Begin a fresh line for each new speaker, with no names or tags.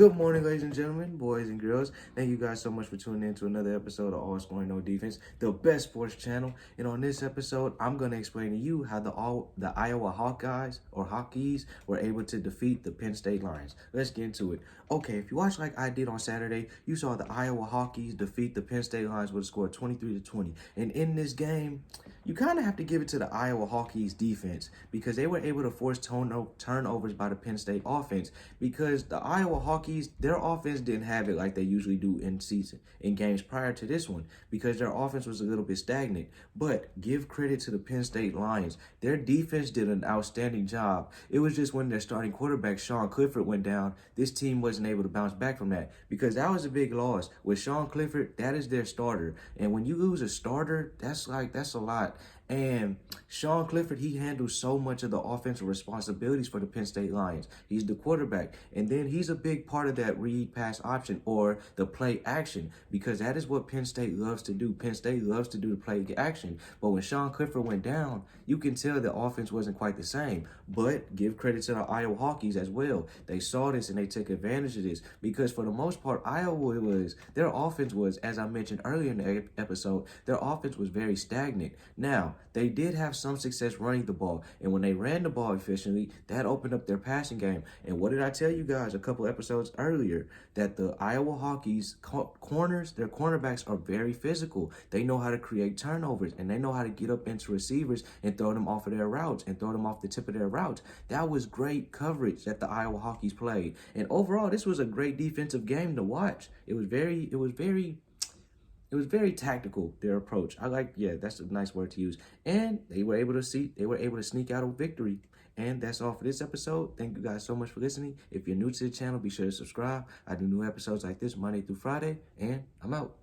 Good morning, ladies and gentlemen, boys and girls. Thank you guys so much for tuning in to another episode of All Scoring No Defense, the best sports channel. And on this episode, I'm going to explain to you how the Iowa Hawkeyes were able to defeat the Penn State Lions. Let's get into it. Okay, if you watch like I did on Saturday, you saw the Iowa Hawkeyes defeat the Penn State Lions with a score of 23-20. And in this game, you kind of have to give it to the Iowa Hawkeyes defense because they were able to force turnovers by the Penn State offense, because the Iowa Hawkeyes, their offense didn't have it like they usually do in games prior to this one, because their offense was a little bit stagnant. But give credit to the Penn State Lions. Their defense did an outstanding job. It was just when their starting quarterback, Sean Clifford, went down, this team wasn't able to bounce back from that, because that was a big loss. With Sean Clifford, that is their starter. And when you lose a starter, that's a lot. And Sean Clifford, he handles so much of the offensive responsibilities for the Penn State Lions. He's the quarterback. And then he's a big part of that read pass option or the play action, because that is what Penn State loves to do. Penn State loves to do the play action. But when Sean Clifford went down, you can tell the offense wasn't quite the same. But give credit to the Iowa Hawkeyes as well. They saw this and they took advantage of this, because for the most part, their offense was, as I mentioned earlier in the episode, their offense was very stagnant. Now, they did have some success running the ball, and when they ran the ball efficiently, that opened up their passing game. And what did I tell you guys a couple episodes earlier? That the Iowa Hawkeyes their cornerbacks are very physical. They know how to create turnovers, and they know how to get up into receivers and throw them off of their routes and throw them off the tip of their routes. That was great coverage that the Iowa Hawkeyes played. And overall, this was a great defensive game to watch. It was very tactical, their approach. That's a nice word to use. And they were able to sneak out a victory. And that's all for this episode. Thank you guys so much for listening. If you're new to the channel, be sure to subscribe. I do new episodes like this Monday through Friday, and I'm out.